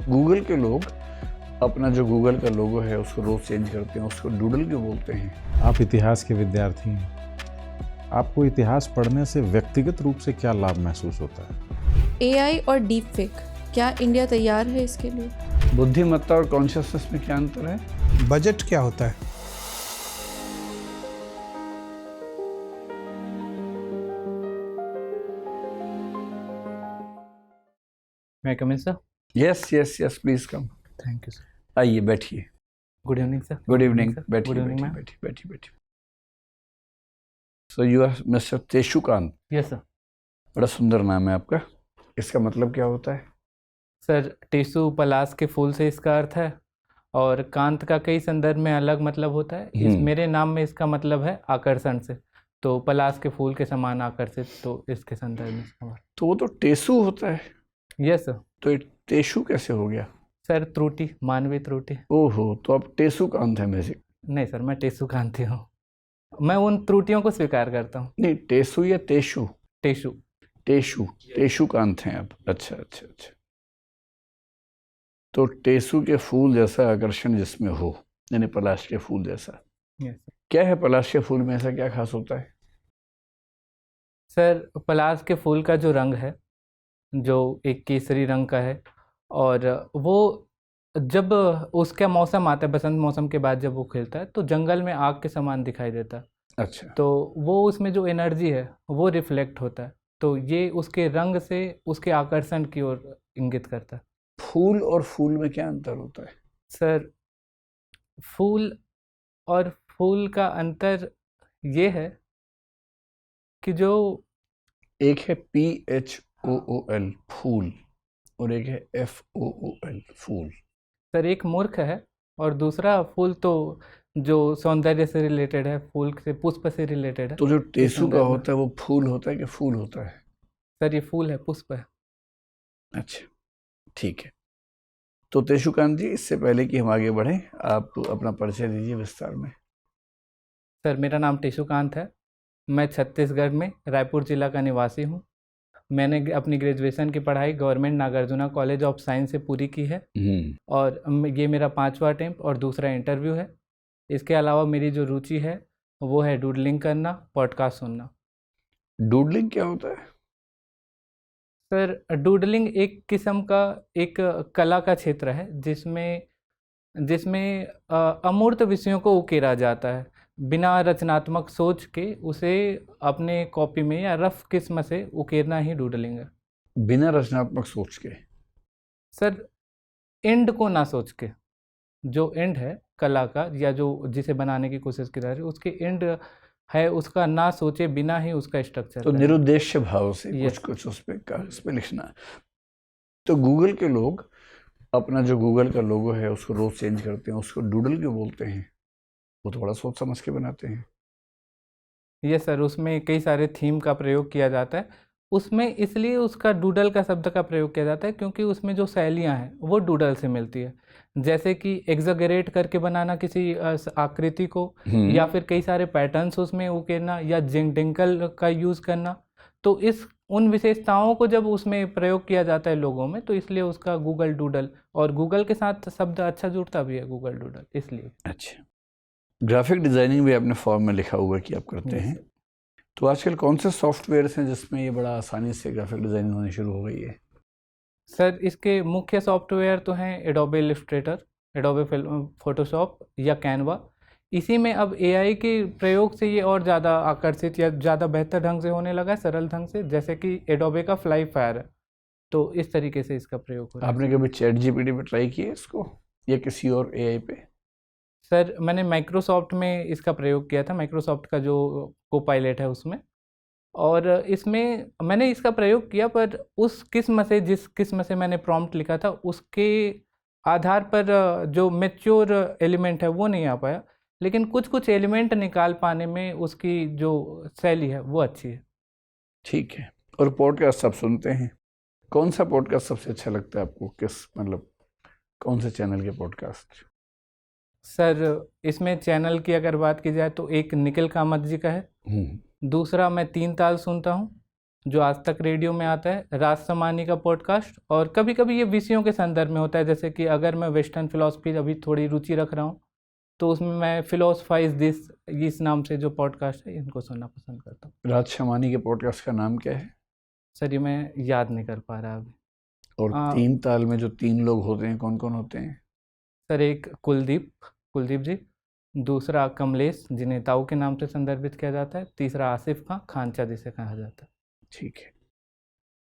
Google के लोग अपना जो गूगल का लोगो है उसको रोज चेंज करते हैं, उसको डूडल क्यों बोलते हैं? आप इतिहास के विद्यार्थी हैं। आपको इतिहास पढ़ने से व्यक्तिगत रूप से क्या लाभ महसूस होता है? एआई और डीप फेक, क्या इंडिया तैयार है इसके लिए? बुद्धिमत्ता और कॉन्शियसनेस में क्या अंतर है? बजट क्या होता है? मैं come in sir? Yes yes yes, please come. Thank you sir. आइए बैठिए। Good evening sir. Good evening. Sir. बैठिए गुड इवनिंग बैठिए मैम। बैठिए बैठिए बैठिए। So you are mister Teshukant. Yes sir. बड़ा सुंदर नाम है आपका। इसका मतलब क्या होता है? सर, टेसु पलाश के फूल से इसका अर्थ है और कांत का कई संदर्भ में अलग मतलब होता है। इस मेरे नाम में इसका मतलब है आकर्षण से, तो पलाश के फूल के समान आकर्षित, तो इसके संदर्भ में इसका मतलब। तो वो तो टेसु होता है, यस सर। तो ये टेशु कैसे हो गया? सर, त्रुटि, मानवीय त्रुटि। ओहो, तो आप टेसुकांत है बेसिक। नहीं सर, मैं टेसु कांति हूँ। मैं उन त्रुटियों को स्वीकार करता हूँ। नहीं, टेसु या टेशु? टेसु। टेशु, टेशुकांत हैं आप। अच्छा अच्छा अच्छा। तो टेसु के फूल जैसा आकर्षण जिसमें हो, यानी पलाश के फूल जैसा। Yes sir. क्या है पलाश के फूल में, ऐसा क्या खास होता है? सर, पलाश के फूल का जो रंग है, जो एक केसरी रंग का है, और वो जब उसका मौसम आता है, बसंत मौसम के बाद जब वो खिलता है, तो जंगल में आग के समान दिखाई देता है। अच्छा। तो वो उसमें जो एनर्जी है वो रिफ्लेक्ट होता है, तो ये उसके रंग से उसके आकर्षण की ओर इंगित करता है। फूल और फूल में क्या अंतर होता है? सर, फूल और फूल का अंतर ये है कि जो एक है PHOOL फूल और एक है FOOL फूल। सर, एक मूर्ख है और दूसरा फूल तो जो सौंदर्य से रिलेटेड है, फूल से, पुष्प से रिलेटेड है। तो जो टेसु का संदर्भ में। होता है वो फूल होता है कि फूल होता है? सर, ये फूल है, पुष्प है। अच्छा, ठीक है। तो तेशुकांत जी, इससे पहले कि हम आगे बढ़ें, आप अपना परिचय दीजिए विस्तार में। सर, मेरा नाम टेशुकांत है। मैं छत्तीसगढ़ में रायपुर जिला का निवासी हूँ। मैंने अपनी ग्रेजुएशन की पढ़ाई government Nagarjuna college of science से पूरी की है और ये मेरा 5वां अटेम्प्ट और दूसरा इंटरव्यू है। इसके अलावा मेरी जो रुचि है वो है डूडलिंग करना, पॉडकास्ट सुनना। डूडलिंग क्या होता है? सर, डूडलिंग एक किस्म का एक कला का क्षेत्र है जिसमें जिसमें अमूर्त विषयों को उकेरा जाता है। बिना रचनात्मक सोच के उसे अपने कॉपी में या रफ किस्म से उकेरना ही डूडलिंग है। बिना रचनात्मक सोच के? सर, एंड को ना सोच के, जो एंड है कला का या जो जिसे बनाने की कोशिश की जा रही है उसके एंड है उसका ना सोचे बिना ही उसका स्ट्रक्चर। तो निरुद्देश्य भाव से Yes. कुछ उस पे लिखना। तो गूगल के लोग अपना जो गूगल का लोगो है उसको रोज चेंज करते हैं, उसको डूडल क्यों बोलते हैं? वो थोड़ा सोच समझ के बनाते हैं। ये सर, उसमें कई सारे थीम का प्रयोग किया जाता है। उसमें इसलिए उसका डूडल का शब्द का प्रयोग किया जाता है क्योंकि उसमें जो शैलियाँ हैं वो डूडल से मिलती है। जैसे कि एग्जैगरेट करके बनाना किसी आकृति को, या फिर कई सारे पैटर्न्स उसमें उकेरना या जिंगडिंकल का यूज़ करना। तो इस उन विशेषताओं को जब उसमें प्रयोग किया जाता है लोगों में, तो इसलिए उसका गूगल डूडल, और गूगल के साथ शब्द अच्छा जुड़ता भी है गूगल डूडल, इसलिए। अच्छा, ग्राफिक डिजाइनिंग भी आपने फॉर्म में लिखा हुआ है कि आप करते हैं। तो आजकल कौन से सॉफ्टवेयर्स हैं जिसमें ये बड़ा आसानी से ग्राफिक डिजाइनिंग होनी शुरू हो गई है? सर, इसके मुख्य सॉफ्टवेयर तो हैं एडोबे इलस्ट्रेटर, एडोबे फोटोशॉप या कैनवा। इसी में अब एआई के प्रयोग से ये और ज़्यादा आकर्षित या ज़्यादा बेहतर ढंग से होने लगा है, सरल ढंग से, जैसे कि एडोबे का फ्लाई फायर है। तो इस तरीके से इसका प्रयोग हो रहा है। आपने कभी ChatGPT पे ट्राई किया इसको या किसी और AI पे? सर, मैंने माइक्रोसॉफ्ट में इसका प्रयोग किया था, माइक्रोसॉफ्ट का जो को पायलट है उसमें, और इसमें मैंने इसका प्रयोग किया, पर उस किस्म से, जिस किस्म से मैंने प्रॉम्प्ट लिखा था उसके आधार पर जो मैच्योर एलिमेंट है वो नहीं आ पाया, लेकिन कुछ कुछ एलिमेंट निकाल पाने में उसकी जो शैली है वो अच्छी है। ठीक है। और पॉडकास्ट आप सुनते हैं? कौन सा पॉडकास्ट सबसे अच्छा लगता है आपको? मतलब कौन से चैनल के पॉडकास्ट? सर, इसमें चैनल की अगर बात की जाए तो एक निखिल कामत जी का है, दूसरा मैं तीन ताल सुनता हूँ, जो आज तक रेडियो में आता है, राज समानी का पॉडकास्ट, और कभी कभी ये विषयों के संदर्भ में होता है, जैसे कि अगर मैं वेस्टर्न फिलोसफी अभी थोड़ी रुचि रख रहा हूँ तो उसमें मैं फिलोसफाइज दिस इस नाम से जो पॉडकास्ट है इनको सुनना पसंद करता हूँ। राज शमानी के पॉडकास्ट का नाम क्या है? सर ये मैं याद नहीं कर पा रहा अभी। और हाँ। 3 ताल में जो 3 लोग होते हैं कौन कौन होते हैं? सर एक कुलदीप जी, दूसरा कमलेश जिन्हें ताऊ के नाम से संदर्भित किया जाता है, तीसरा आसिफ खां, खांचा जिसे कहा जाता है। ठीक है।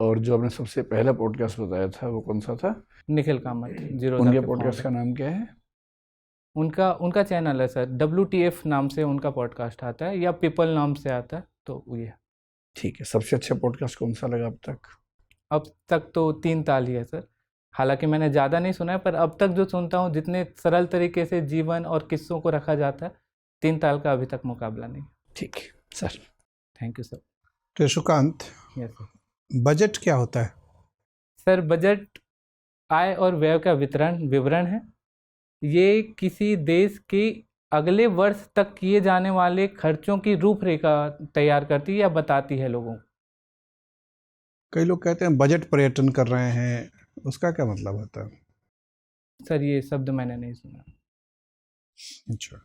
और जो आपने सबसे पहला पॉडकास्ट बताया था वो कौन सा था? निखिल कामत, जीरो उनके पॉडकास्ट का नाम क्या है? उनका चैनल है सर, WTF नाम से उनका पॉडकास्ट आता है, या पीपल नाम से आता है, तो ये। ठीक है। सबसे अच्छा पॉडकास्ट कौन सा लगा अब तक तो 3 ताल ही है सर। हालांकि मैंने ज़्यादा नहीं सुना है, पर अब तक जो सुनता हूँ, जितने सरल तरीके से जीवन और किस्सों को रखा जाता है, 3 ताल का अभी तक मुकाबला नहीं। ठीक है सर। Thank you sir. तो सुकांत, यस सर। बजट क्या होता है? सर बजट आय और व्यय का विवरण है। ये किसी देश के अगले वर्ष तक किए जाने वाले खर्चों की रूपरेखा तैयार करती है या बताती है लोगों को। कई लोग कहते हैं बजट पर्यटन कर रहे हैं, उसका क्या मतलब होता है? सर ये शब्द मैंने नहीं सुना। अच्छा,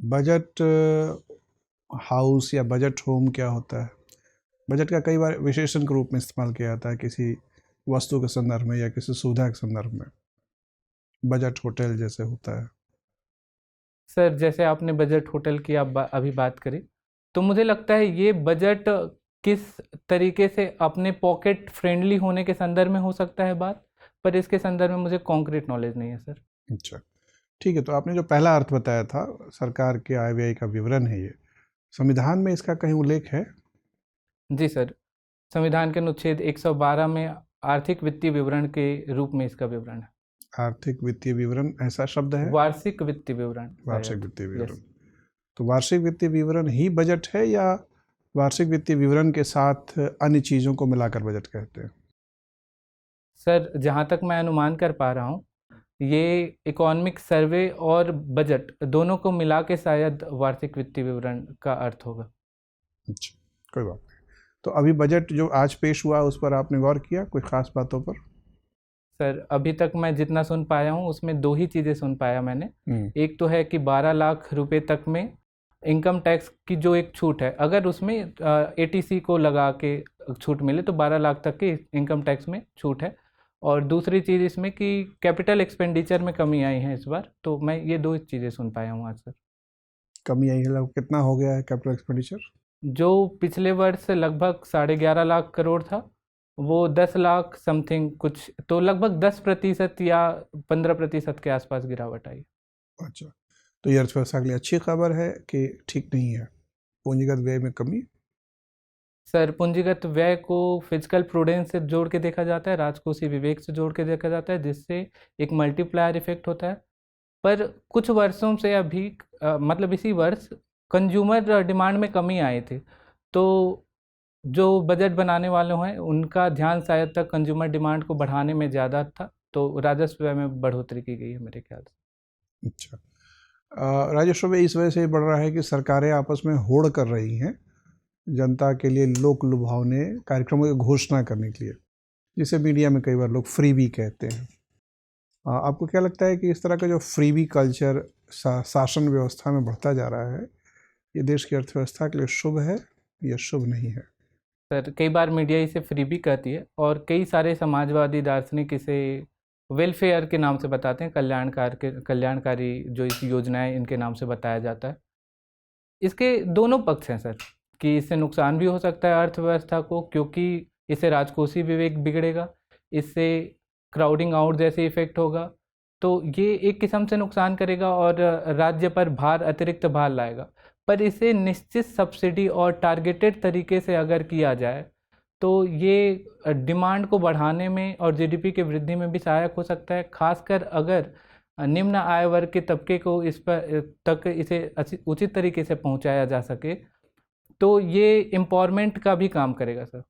बजट हाउस या बजट होम क्या होता है? बजट का कई बार विशेषण के रूप में इस्तेमाल किया जाता है किसी वस्तु के संदर्भ में या किसी सुविधा के संदर्भ में। बजट होटल जैसे होता है। सर जैसे आपने बजट होटल की अभी बात करी, तो मुझे लगता है ये बजट किस तरीके से अपने पॉकेट फ्रेंडली होने के संदर्भ में हो सकता है बात, पर इसके संदर्भ में मुझे कॉन्क्रीट नॉलेज नहीं है सर। अच्छा, ठीक है। तो आपने जो पहला अर्थ बताया था सरकार के आय व्यय का विवरण है, ये संविधान में इसका कहीं उल्लेख है? जी सर, संविधान के अनुच्छेद 112 में आर्थिक वित्तीय विवरण के रूप में इसका विवरण है। आर्थिक वित्तीय विवरण ऐसा शब्द है? वार्षिक वित्तीय विवरण। वार्षिक वित्तीय विवरण। Yes. तो वार्षिक वित्तीय विवरण ही बजट है या वार्षिक वित्तीय विवरण के साथ अन्य चीज़ों को मिलाकर बजट कहते हैं? सर जहाँ तक मैं अनुमान कर पा रहा हूँ, ये इकोनॉमिक सर्वे और बजट दोनों को मिला के शायद वार्षिक वित्तीय विवरण का अर्थ होगा। अच्छा, कोई बात नहीं। तो अभी बजट जो आज पेश हुआ उस पर आपने गौर किया कोई ख़ास बातों पर? सर अभी तक मैं जितना सुन पाया हूँ उसमें 2 ही चीज़ें सुन पाया मैंने। एक तो है कि 12 लाख रुपए तक में इनकम टैक्स की जो एक छूट है, अगर उसमें ATC को लगा के छूट मिले तो 12 लाख तक के इनकम टैक्स में छूट है। और दूसरी चीज़ इसमें कि कैपिटल एक्सपेंडिचर में कमी आई है इस बार। तो मैं ये 2 चीज़ें सुन पाया हूँ आज सर। कमी आई है, कितना हो गया है कैपिटल एक्सपेंडिचर? जो पिछले वर्ष लगभग 11.5 लाख करोड़ था, वो 10 लाख समथिंग कुछ, तो लगभग 10% या 15% के आसपास गिरावट आई। अच्छा, तो ये अर्थव्यवस्था के लिए अच्छी खबर है कि ठीक नहीं है? पूंजीगत व्यय में कमी? सर पूंजीगत व्यय को फिजिकल प्रूडेंस से जोड़ के देखा जाता है, राजकोषीय विवेक से जोड़ के देखा जाता है, जिससे एक मल्टीप्लायर इफेक्ट होता है। पर कुछ वर्षों से अभी मतलब इसी वर्ष कंज्यूमर डिमांड में कमी आई थी, तो जो बजट बनाने वाले हैं उनका ध्यान शायद तक कंज्यूमर डिमांड को बढ़ाने में ज़्यादा था, तो राजस्व व्यय में बढ़ोतरी की गई है मेरे ख्याल से। अच्छा, राजस्व व्यय इस वजह से बढ़ रहा है कि सरकारें आपस में होड़ कर रही हैं जनता के लिए लोक लुभावने कार्यक्रमों की घोषणा करने के लिए, जिसे मीडिया में कई बार लोग फ्रीबी कहते हैं। आपको क्या लगता है कि इस तरह का जो फ्रीबी कल्चर शासन व्यवस्था में बढ़ता जा रहा है, ये देश की अर्थव्यवस्था के लिए शुभ है या शुभ नहीं है? सर कई बार मीडिया इसे फ्रीबी कहती है और कई सारे समाजवादी दार्शनिक इसे वेलफेयर के नाम से बताते हैं, कल्याणकारी जो इस योजनाएं इनके नाम से बताया जाता है। इसके दोनों पक्ष हैं सर, कि इससे नुकसान भी हो सकता है अर्थव्यवस्था को, क्योंकि इससे राजकोषीय विवेक बिगड़ेगा, इससे क्राउडिंग आउट जैसे इफेक्ट होगा, तो ये एक किस्म से नुकसान करेगा और राज्य पर अतिरिक्त भार लाएगा। पर इसे निश्चित सब्सिडी और टारगेटेड तरीके से अगर किया जाए तो ये डिमांड को बढ़ाने में और GDP की वृद्धि में भी सहायक हो सकता है, खासकर अगर निम्न आय वर्ग के तबके को इस पर तक इसे उचित तरीके से पहुंचाया जा सके, तो ये एम्पावरमेंट का भी काम करेगा सर।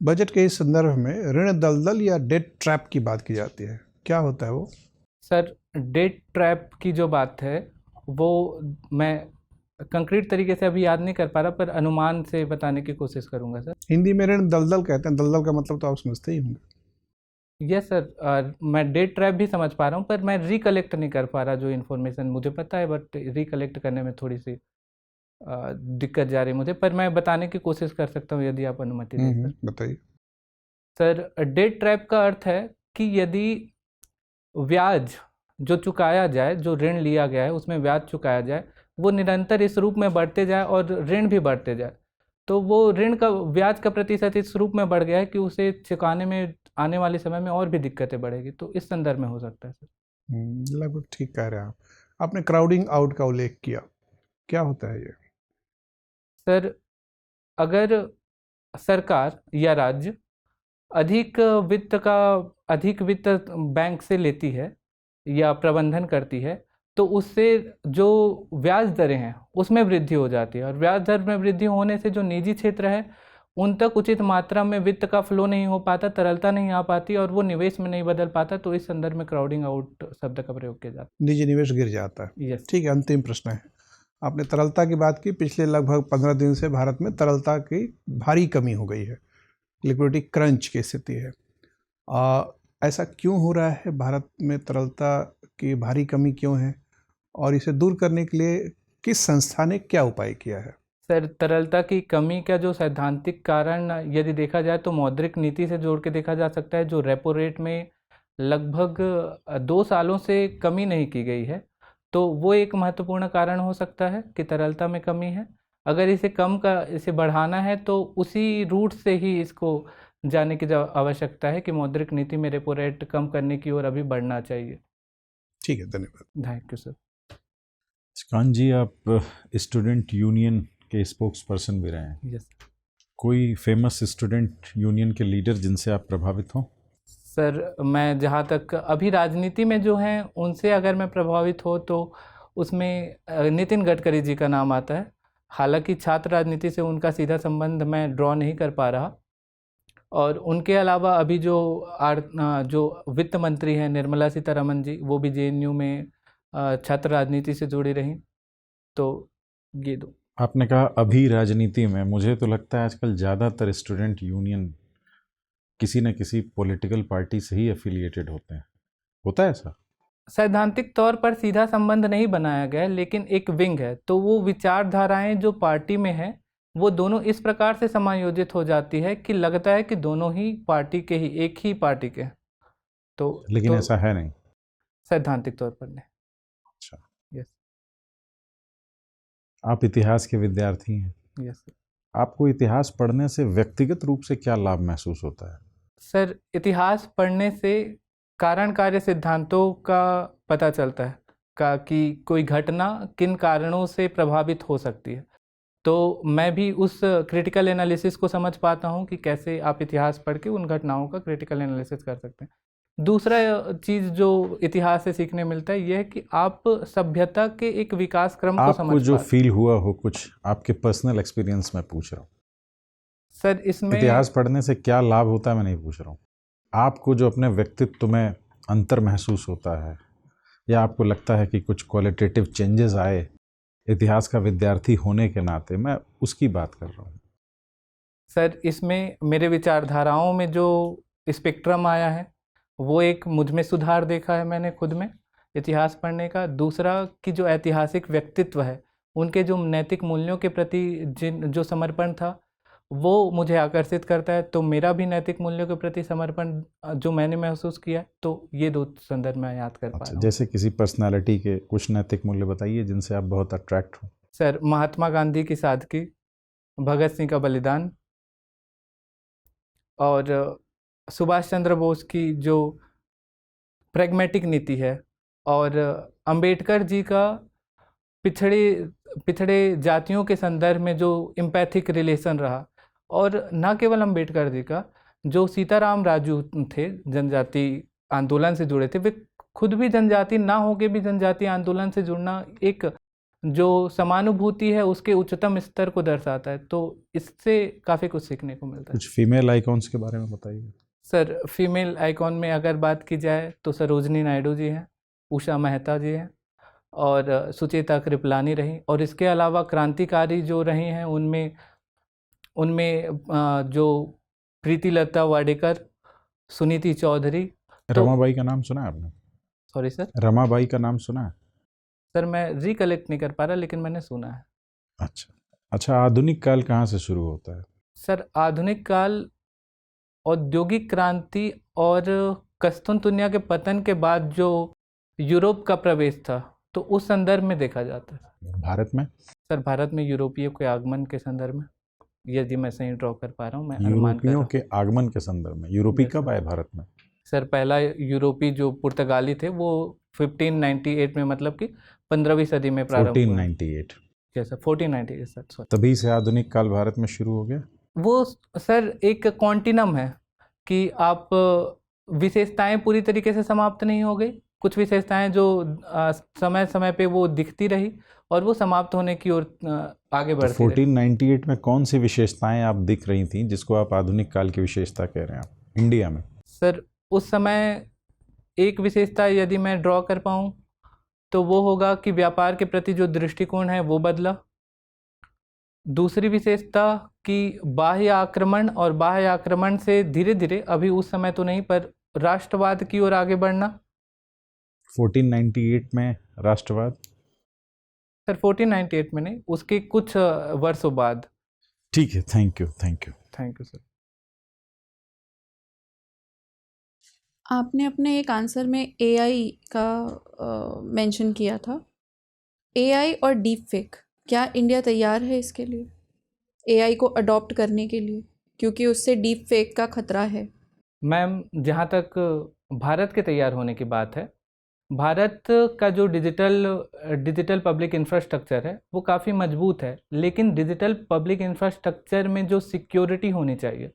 बजट के इस संदर्भ में ऋण दलदल या डेट ट्रैप की बात की जाती है, क्या होता है वो? सर डेट ट्रैप की जो बात है वो मैं कंक्रीट तरीके से अभी याद नहीं कर पा रहा, पर अनुमान से बताने की कोशिश करूंगा सर। हिंदी में ऋण दलदल कहते हैं, दलदल का मतलब तो आप समझते ही होंगे। यस सर, मैं डेट ट्रैप भी समझ पा रहा हूँ, पर मैं रिकलेक्ट नहीं कर पा रहा जो इन्फॉर्मेशन मुझे पता है, बट रिकलेक्ट करने में थोड़ी सी दिक्कत जा रही है मुझे, पर मैं बताने की कोशिश कर सकता हूँ यदि आप अनुमति दें सर। बताइए। सर, डेट ट्रैप का अर्थ है कि यदि ब्याज जो चुकाया जाए, जो ऋण लिया गया है उसमें ब्याज चुकाया जाए, वो निरंतर इस रूप में बढ़ते जाए और ऋण भी बढ़ते जाए, तो वो ऋण का ब्याज का प्रतिशत इस रूप में बढ़ गया है कि उसे चुकाने में आने वाले समय में और भी दिक्कतें बढ़ेगी, तो इस संदर्भ में हो सकता है सर। लगभग ठीक कह रहे हैं आप। आपने क्राउडिंग आउट का उल्लेख किया, क्या होता है ये? सर, अगर सरकार या राज्य अधिक वित्त बैंक से लेती है या प्रबंधन करती है, तो उससे जो ब्याज दरें हैं उसमें वृद्धि हो जाती है, और ब्याज दर में वृद्धि होने से जो निजी क्षेत्र है उन तक उचित मात्रा में वित्त का फ्लो नहीं हो पाता, तरलता नहीं आ पाती और वो निवेश में नहीं बदल पाता, तो इस संदर्भ में क्राउडिंग आउट शब्द का प्रयोग किया जाता निजी निवेश गिर जाता है। है। यस। ठीक है, अंतिम प्रश्न है। आपने तरलता की बात की। पिछले लगभग 15 दिन से भारत में तरलता की भारी कमी हो गई है, लिक्विडिटी क्रंच की स्थिति है। ऐसा क्यों हो रहा है? भारत में तरलता की भारी कमी क्यों है, और इसे दूर करने के लिए किस संस्था ने क्या उपाय किया है? सर, तरलता की कमी का जो सैद्धांतिक कारण यदि देखा जाए तो मौद्रिक नीति से जोड़ के देखा जा सकता है, जो रेपो रेट में लगभग 2 सालों से कमी नहीं की गई है, तो वो एक महत्वपूर्ण कारण हो सकता है कि तरलता में कमी है। अगर इसे बढ़ाना है तो उसी रूट से ही इसको जाने की आवश्यकता है कि मौद्रिक नीति में रेपो रेट कम करने की ओर अभी बढ़ना चाहिए। ठीक है, धन्यवाद। Thank you sir. कान जी, आप स्टूडेंट यूनियन के स्पोक्स पर्सन भी रहे हैं। यस। कोई फेमस स्टूडेंट यूनियन के लीडर जिनसे आप प्रभावित हों? सर, मैं जहाँ तक अभी राजनीति में जो हैं उनसे अगर मैं प्रभावित हो तो उसमें नितिन गडकरी जी का नाम आता है। हालांकि छात्र राजनीति से उनका सीधा संबंध मैं ड्रॉ नहीं कर पा रहा, और उनके अलावा अभी जो वित्त मंत्री हैं निर्मला सीतारमन जी, वो भी जेएनयू में छात्र राजनीति से जुड़ी रहीं, तो ये दो। आपने कहा अभी राजनीति में, मुझे तो लगता है आजकल ज़्यादातर स्टूडेंट यूनियन किसी न किसी पॉलिटिकल पार्टी से ही एफिलिएटेड होते हैं, होता है ऐसा? सैद्धांतिक तौर पर सीधा संबंध नहीं बनाया गया, लेकिन एक विंग है, तो वो विचारधाराएं जो पार्टी में हैं वो दोनों इस प्रकार से समायोजित हो जाती है कि लगता है कि दोनों ही पार्टी के ही, एक ही पार्टी के हैं। लेकिन ऐसा है नहीं सैद्धांतिक तौर पर नहीं। अच्छा। यस। आप इतिहास के विद्यार्थी हैं। यस। आपको इतिहास पढ़ने से व्यक्तिगत रूप से क्या लाभ महसूस होता है? सर, इतिहास पढ़ने से कारण कार्य सिद्धांतों का पता चलता है कि कोई घटना किन कारणों से प्रभावित हो सकती है, तो मैं भी उस क्रिटिकल एनालिसिस को समझ पाता हूँ कि कैसे आप इतिहास पढ़ के उन घटनाओं का क्रिटिकल एनालिसिस कर सकते हैं। दूसरा चीज़ जो इतिहास से सीखने मिलता है यह है कि आप सभ्यता के एक विकास क्रम को समझ आपको जो पाते हैं। फील हुआ हो, कुछ आपके पर्सनल एक्सपीरियंस में पूछ रहा हूँ। सर, इसमें इतिहास पढ़ने से क्या लाभ होता है मैं नहीं पूछ रहा हूँ, आपको जो अपने व्यक्तित्व में अंतर महसूस होता है, या आपको लगता है कि कुछ क्वालिटेटिव चेंजेस आए इतिहास का विद्यार्थी होने के नाते, मैं उसकी बात कर रहा हूँ। सर, इसमें मेरे विचारधाराओं में जो स्पेक्ट्रम आया है वो एक मुझ में सुधार देखा है मैंने खुद में इतिहास पढ़ने का। दूसरा कि जो ऐतिहासिक व्यक्तित्व है उनके जो नैतिक मूल्यों के प्रति जो समर्पण था वो मुझे आकर्षित करता है, तो मेरा भी नैतिक मूल्यों के प्रति समर्पण जो मैंने महसूस किया, तो ये 2 संदर्भ मैं याद कर पा रहा हूँ। जैसे किसी पर्सनालिटी के कुछ नैतिक मूल्य बताइए जिनसे आप बहुत अट्रैक्ट हो। सर, महात्मा गांधी की सादगी, भगत सिंह का बलिदान, और सुभाष चंद्र बोस की जो प्रैग्मेटिक नीति है, और अंबेडकर जी का पिछड़े जातियों के संदर्भ में जो एम्पैथिक रिलेशन रहा, और न केवल अंबेडकर जी का, जो सीताराम राजू थे जनजाति आंदोलन से जुड़े थे, वे खुद भी जनजाति ना होके भी जनजाति आंदोलन से जुड़ना एक जो समानुभूति है उसके उच्चतम स्तर को दर्शाता है, तो इससे काफ़ी कुछ सीखने को मिलता है। कुछ फीमेल आइकॉन्स के बारे में बताइए। सर, फीमेल आइकॉन में अगर बात की जाए तो सरोजनी नायडू जी हैं, उषा मेहता जी हैं, और सुचेता कृपलानी रही, और इसके अलावा क्रांतिकारी जो रही हैं उनमें जो प्रीतिलता वाडेकर, सुनीति चौधरी। तो रमाबाई का नाम सुना है आपने? सॉरी सर, रमाबाई का नाम सुना है? सर मैं रिकलेक्ट नहीं कर पा रहा, लेकिन मैंने सुना है। अच्छा, आधुनिक काल कहाँ से शुरू होता है? सर आधुनिक काल औद्योगिक क्रांति और कस्तुनतुनिया के पतन के बाद जो यूरोप का प्रवेश था, तो उस संदर्भ में देखा जाता है। भारत में? सर भारत में यूरोपियों के आगमन के संदर्भ में, यदि मैं सही ड्रॉ कर पा रहा हूँ, मैं अनुमान कर रहा यूरोपियों हूँ। के आगमन के संदर्भ में यूरोपी Yes, कब sir. आए भारत में? सर पहला यूरोपी जो पुर्तगाली थे वो 1598 में, मतलब कि 15वीं सदी में प्रारंभ हुआ। 1498। Sir 1498 sir, sorry. तभी से आधुनिक काल भारत में शुरू हो गया? वो सर एक कॉन्टिनम है कि आप विशेषताएं पूरी तरीके से समाप्त नहीं हो गई, कुछ विशेषताएं जो समय समय पे वो दिखती रही और वो समाप्त होने की ओर आगे तो बढ़ती रही। 1498 में कौन सी विशेषताएं आप दिख रही थी जिसको आप आधुनिक काल की विशेषता कह रहे हैं आप इंडिया में? सर उस समय एक विशेषता यदि मैं ड्रॉ कर पाऊँ तो वो होगा कि व्यापार के प्रति जो दृष्टिकोण है वो बदला। दूसरी विशेषता कि बाह्य आक्रमण, और बाह्य आक्रमण से धीरे धीरे, अभी उस समय तो नहीं, पर राष्ट्रवाद की ओर आगे बढ़ना। 1498 में राष्ट्रवाद? सर 1498 में नहीं, उसके कुछ वर्षों बाद। ठीक है, thank you thank you. Thank you sir. आपने अपने एक आंसर में एआई का मेंशन किया था। एआई और डीप फेक, क्या इंडिया तैयार है इसके लिए, एआई को अडॉप्ट करने के लिए, क्योंकि उससे डीप फेक का खतरा है? मैम जहाँ तक भारत के तैयार होने की बात है, भारत का जो डिजिटल पब्लिक इंफ्रास्ट्रक्चर है वो काफ़ी मजबूत है, लेकिन डिजिटल पब्लिक इंफ्रास्ट्रक्चर में जो सिक्योरिटी होनी चाहिए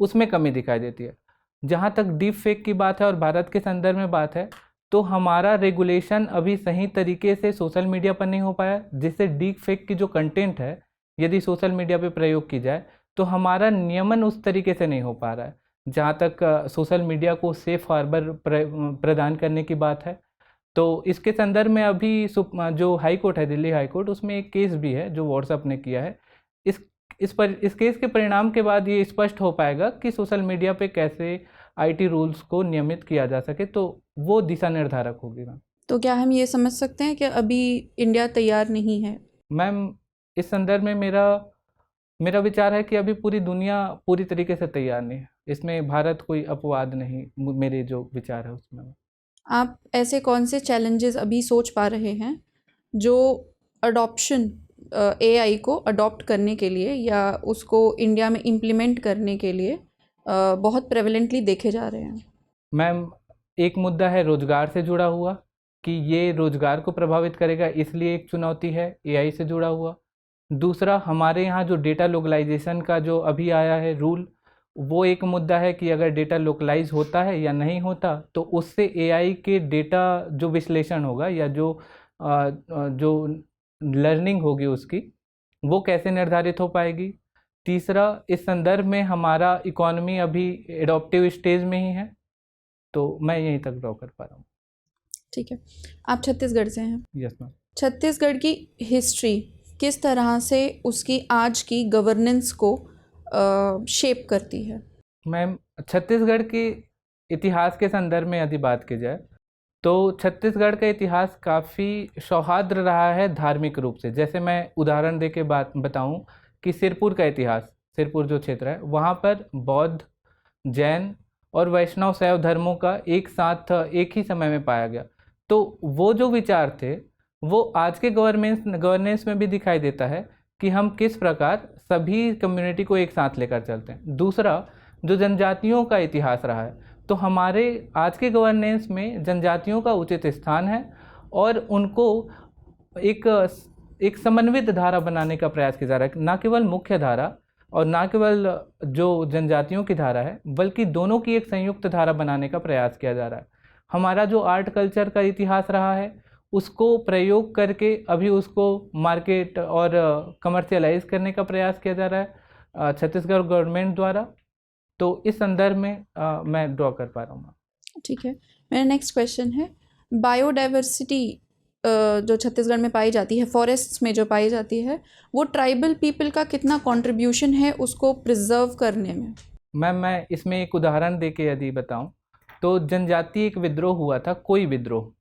उसमें कमी दिखाई देती है। जहाँ तक डीप फेक की बात है और भारत के संदर्भ में बात है, तो हमारा रेगुलेशन अभी सही तरीके से सोशल मीडिया पर नहीं हो पाया, जिससे डीप फेक की जो कंटेंट है यदि सोशल मीडिया पे प्रयोग की जाए तो हमारा नियमन उस तरीके से नहीं हो पा रहा है। जहाँ तक सोशल मीडिया को सेफ हार्बर प्रदान करने की बात है, तो इसके संदर्भ में अभी जो हाई कोर्ट है, दिल्ली हाई कोर्ट, उसमें एक केस भी है जो व्हाट्सएप ने किया है। इस केस के परिणाम के बाद ये स्पष्ट हो पाएगा कि सोशल मीडिया पे कैसे आईटी रूल्स को नियमित किया जा सके, तो वो दिशा निर्धारक होगी। मैम तो क्या हम ये समझ सकते हैं कि अभी इंडिया तैयार नहीं है? मैम इस संदर्भ में मेरा विचार है कि अभी पूरी दुनिया पूरी तरीके से तैयार नहीं है, इसमें भारत कोई अपवाद नहीं, मेरे जो विचार है उसमें। आप ऐसे कौन से चैलेंजेस अभी सोच पा रहे हैं जो अडॉप्शन एआई को अडॉप्ट करने के लिए या उसको इंडिया में इम्प्लीमेंट करने के लिए बहुत प्रेवलेंटली देखे जा रहे हैं? मैम एक मुद्दा है रोजगार से जुड़ा हुआ कि ये रोजगार को प्रभावित करेगा, इसलिए एक चुनौती है एआई से जुड़ा हुआ। दूसरा, हमारे यहाँ जो डेटा लोकलाइजेशन का जो अभी आया है रूल, वो एक मुद्दा है कि अगर डेटा लोकलाइज होता है या नहीं होता तो उससे एआई के डेटा जो विश्लेषण होगा या जो लर्निंग होगी उसकी, वो कैसे निर्धारित हो पाएगी। तीसरा, इस संदर्भ में हमारा इकोनॉमी अभी एडॉप्टिव स्टेज में ही है, तो मैं यहीं तक ड्रॉ कर पा रहा हूँ। ठीक है, आप छत्तीसगढ़ से हैं। Yes ma'am. छत्तीसगढ़ की हिस्ट्री किस तरह से उसकी आज की गवर्नेंस को शेप करती है? मैम छत्तीसगढ़ के इतिहास के संदर्भ में यदि बात की जाए तो छत्तीसगढ़ का इतिहास काफ़ी सौहार्द रहा है धार्मिक रूप से। जैसे मैं उदाहरण दे के बात बताऊँ कि सिरपुर का इतिहास, सिरपुर जो क्षेत्र है वहाँ पर बौद्ध, जैन और वैष्णव शैव धर्मों का एक साथ एक ही समय में पाया गया। तो वो जो विचार थे वो आज के गवर्नेंस में भी दिखाई देता है कि हम किस प्रकार सभी कम्युनिटी को एक साथ लेकर चलते हैं। दूसरा, जो जनजातियों का इतिहास रहा है, तो हमारे आज के गवर्नेंस में जनजातियों का उचित स्थान है और उनको एक समन्वित धारा बनाने का प्रयास किया जा रहा है, ना केवल मुख्य धारा और ना केवल जो जनजातियों की धारा है, बल्कि दोनों की एक संयुक्त धारा बनाने का प्रयास किया जा रहा है। हमारा जो आर्ट कल्चर का इतिहास रहा है उसको प्रयोग करके अभी उसको मार्केट और कमर्शियलाइज करने का प्रयास किया जा रहा है छत्तीसगढ़ गवर्नमेंट द्वारा। तो इस संदर्भ में मैं ड्रॉ कर पा रहा हूँ। ठीक है, मेरा नेक्स्ट क्वेश्चन है, बायोडाइवर्सिटी जो छत्तीसगढ़ में पाई जाती है, फॉरेस्ट्स में जो पाई जाती है, वो ट्राइबल पीपल का कितना कंट्रीब्यूशन है उसको प्रिजर्व करने में? मैम, मैं इसमें एक उदाहरण देके यदि बताऊं तो जनजातीय एक विद्रोह हुआ था, कोई विद्रोह,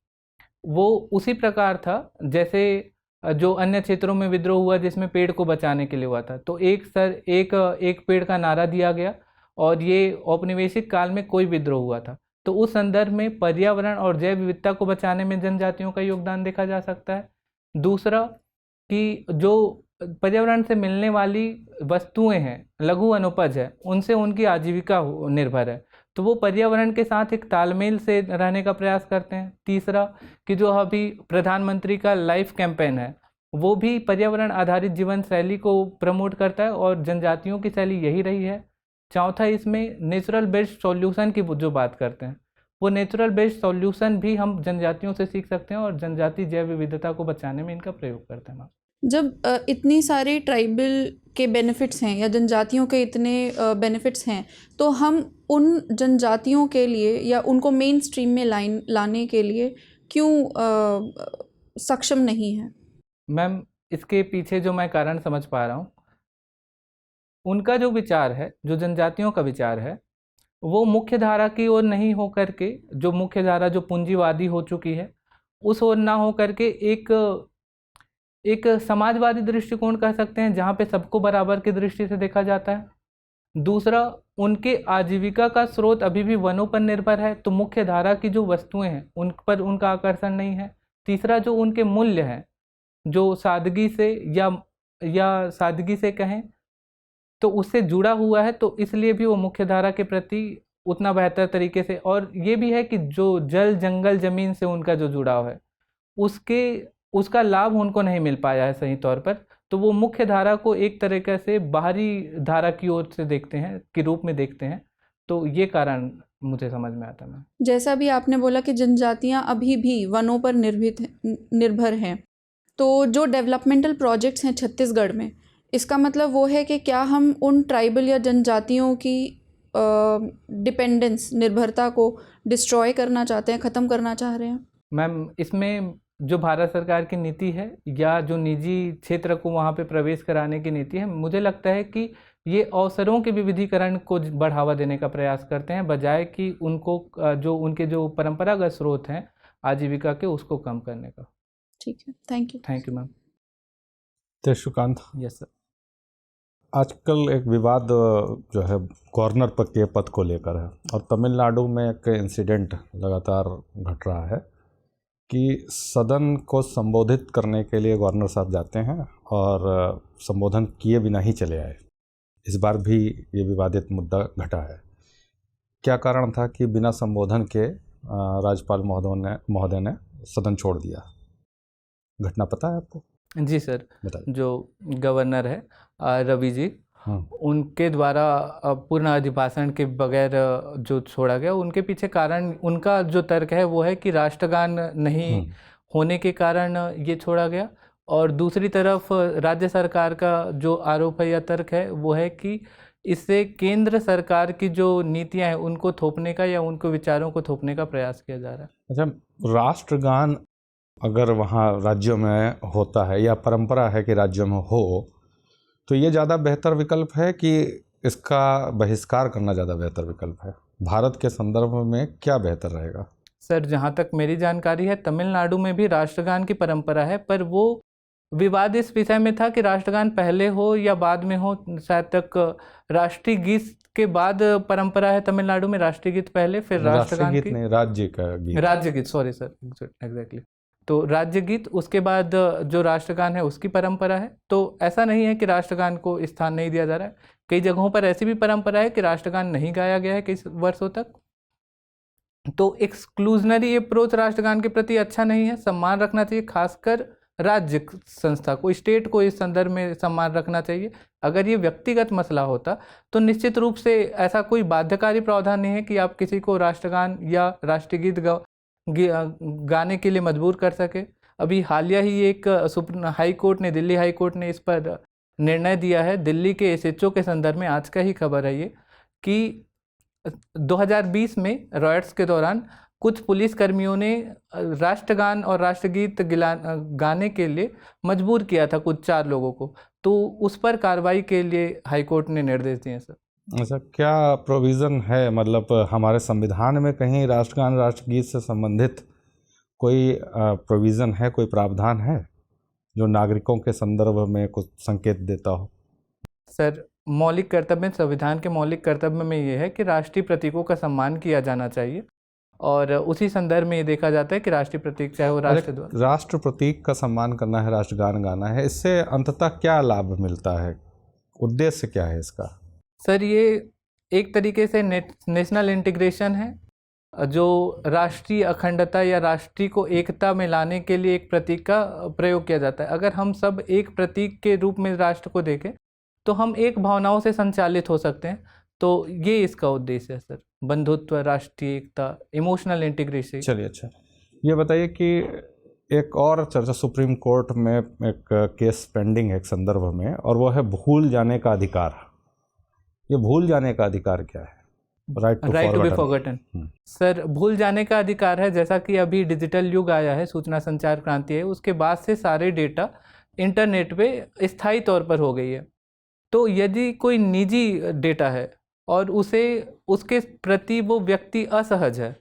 वो उसी प्रकार था जैसे जो अन्य क्षेत्रों में विद्रोह हुआ जिसमें पेड़ को बचाने के लिए हुआ था। तो एक पेड़ का नारा दिया गया और ये औपनिवेशिक काल में कोई विद्रोह हुआ था। तो उस संदर्भ में पर्यावरण और जैव विविधता को बचाने में जनजातियों का योगदान देखा जा सकता है। दूसरा कि जो पर्यावरण से मिलने वाली वस्तुएं हैं, लघु अनुपज है, उनसे उनकी आजीविका निर्भर है, तो वो पर्यावरण के साथ एक तालमेल से रहने का प्रयास करते हैं। तीसरा कि जो अभी प्रधानमंत्री का लाइफ कैंपेन है वो भी पर्यावरण आधारित जीवन शैली को प्रमोट करता है और जनजातियों की शैली यही रही है। चौथा, इसमें नेचुरल बेस्ड सॉल्यूशन की जो बात करते हैं, वो नेचुरल बेस्ड सॉल्यूशन भी हम जनजातियों से सीख सकते हैं और जनजाति जैव विविधता को बचाने में इनका प्रयोग करते हैं। जब इतनी सारी ट्राइबल के बेनिफिट्स हैं या जनजातियों के इतने बेनिफिट्स हैं, तो हम उन जनजातियों के लिए या उनको मेन स्ट्रीम में लाने के लिए क्यों सक्षम नहीं है? मैम, इसके पीछे जो मैं कारण समझ पा रहा हूँ, उनका जो विचार है, जो जनजातियों का विचार है, वो मुख्य धारा की ओर नहीं हो करके, जो मुख्य धारा जो पूंजीवादी हो चुकी है उस ओर ना हो करके एक समाजवादी दृष्टिकोण कह सकते हैं, जहाँ पे सबको बराबर की दृष्टि से देखा जाता है। दूसरा, उनके आजीविका का स्रोत अभी भी वनों पर निर्भर है, तो मुख्य धारा की जो वस्तुएं हैं उन पर उनका आकर्षण नहीं है। तीसरा, जो उनके मूल्य हैं, जो सादगी से या सादगी से कहें तो उससे जुड़ा हुआ है, तो इसलिए भी वो मुख्य धारा के प्रति उतना बेहतर तरीके से, और ये भी है कि जो जल जंगल जमीन से उनका जो जुड़ाव है उसका लाभ उनको नहीं मिल पाया है सही तौर पर, तो वो मुख्य धारा को एक तरीके से बाहरी धारा की ओर से देखते हैं, के रूप में देखते हैं। तो ये कारण मुझे समझ में आता है। जैसा भी आपने बोला कि जनजातियां अभी भी वनों पर निर्भर हैं, तो जो डेवलपमेंटल प्रोजेक्ट्स हैं छत्तीसगढ़ में, इसका मतलब वो है कि क्या हम उन ट्राइबल या जनजातियों की डिपेंडेंस, निर्भरता को डिस्ट्रॉय करना चाहते हैं, ख़त्म करना चाह रहे हैं? मैम, इसमें जो भारत सरकार की नीति है या जो निजी क्षेत्र को वहाँ पे प्रवेश कराने की नीति है, मुझे लगता है कि ये अवसरों के विविधीकरण को बढ़ावा देने का प्रयास करते हैं, बजाय कि उनको जो उनके जो परंपरागत स्रोत हैं आजीविका के, उसको कम करने का। ठीक है, thank you. Thank you ma'am. Tejsukant, yes sir. आजकल एक विवाद जो है गवर्नर पद के पद को लेकर है, और तमिलनाडु में एक इंसिडेंट लगातार घट रहा है कि सदन को संबोधित करने के लिए गवर्नर साहब जाते हैं और संबोधन किए बिना ही चले आए। इस बार भी ये विवादित मुद्दा घटा है। क्या कारण था कि बिना संबोधन के राज्यपाल महोदय ने सदन छोड़ दिया? घटना पता है आपको? जी सर, बताइए। जो गवर्नर है रवि जी, उनके द्वारा पूर्ण अभिभाषण के बगैर जो छोड़ा गया, उनके पीछे कारण, उनका जो तर्क है वो है कि राष्ट्रगान नहीं होने के कारण ये छोड़ा गया। और दूसरी तरफ राज्य सरकार का जो आरोप है या तर्क है वो है कि इससे केंद्र सरकार की जो नीतियां हैं उनको थोपने का या उनको विचारों को थोपने का प्रयास किया जा रहा है। अच्छा, राष्ट्रगान अगर वहाँ राज्यों में होता है या परंपरा है कि राज्यों में हो, तो ये ज़्यादा बेहतर विकल्प है कि इसका बहिष्कार करना ज़्यादा बेहतर विकल्प है? भारत के संदर्भ में क्या बेहतर रहेगा? सर, जहाँ तक मेरी जानकारी है तमिलनाडु में भी राष्ट्रगान की परंपरा है, पर वो विवाद इस विषय में था कि राष्ट्रगान पहले हो या बाद में हो। शायद तक राष्ट्रीय गीत के बाद परंपरा है तमिलनाडु में, राष्ट्रीय गीत पहले, फिर राष्ट्रगान गीत नहीं, राज्य का गीत, राज्य गीत, सॉरी सर, एग्जैक्टली। तो राज्य गीत, उसके बाद जो राष्ट्रगान है उसकी परंपरा है। तो ऐसा नहीं है कि राष्ट्रगान को स्थान नहीं दिया जा रहा है। कई जगहों पर ऐसी भी परंपरा है कि राष्ट्रगान नहीं गाया गया है कई वर्षों तक। तो एक्सक्लूजनरी अप्रोच राष्ट्रगान के प्रति अच्छा नहीं है। सम्मान रखना चाहिए, खासकर राज्य संस्था को, स्टेट को इस संदर्भ में सम्मान रखना चाहिए। अगर ये व्यक्तिगत मसला होता तो निश्चित रूप से ऐसा कोई बाध्यकारी प्रावधान नहीं है कि आप किसी को राष्ट्रगान या राष्ट्रीय गीत गाने के लिए मजबूर कर सके। अभी हालिया ही एक हाई कोर्ट ने, दिल्ली हाई कोर्ट ने इस पर निर्णय दिया है। दिल्ली के एसएचओ के संदर्भ में आज का ही खबर है ये कि 2020 में रॉयट्स के दौरान कुछ पुलिसकर्मियों ने राष्ट्रगान और राष्ट्रगीत गाने के लिए मजबूर किया था कुछ 4 लोगों को, तो उस पर कार्रवाई के लिए हाईकोर्ट ने निर्देश दिए सर। अच्छा, क्या प्रोविज़न है, मतलब हमारे संविधान में कहीं राष्ट्रगान राष्ट्रगीत से संबंधित कोई प्रोविज़न है, कोई प्रावधान है जो नागरिकों के संदर्भ में कुछ संकेत देता हो? सर, मौलिक कर्तव्य, संविधान के मौलिक कर्तव्य में ये है कि राष्ट्रीय प्रतीकों का सम्मान किया जाना चाहिए, और उसी संदर्भ में ये देखा जाता है कि राष्ट्रीय प्रतीक चाहे वो राष्ट्रध्वज, राष्ट्र प्रतीक का सम्मान करना है, राष्ट्रगान गाना है, इससे अंततः क्या लाभ मिलता है, उद्देश्य क्या है इसका? सर ये एक तरीके से नेशनल इंटीग्रेशन है, जो राष्ट्रीय अखंडता या राष्ट्रीय को एकता में लाने के लिए एक प्रतीक का प्रयोग किया जाता है। अगर हम सब एक प्रतीक के रूप में राष्ट्र को देखें तो हम एक भावनाओं से संचालित हो सकते हैं, तो ये इसका उद्देश्य है सर, बंधुत्व, राष्ट्रीय एकता, इमोशनल इंटीग्रेशन। चलिए, अच्छा ये बताइए कि एक और चर्चा सुप्रीम कोर्ट में एक केस पेंडिंग है एक संदर्भ में, और वो है भूल जाने का अधिकार। ये भूल जाने का अधिकार क्या है? Right to be forgotten. Sir, भूल जाने का अधिकार है, जैसा कि अभी डिजिटल युग आया है, सूचना संचार क्रांति है, उसके बाद से सारे डेटा इंटरनेट पे स्थायी तौर पर हो गई है। तो यदि कोई निजी डेटा है और उसके प्रति वो व्यक्ति असहज है,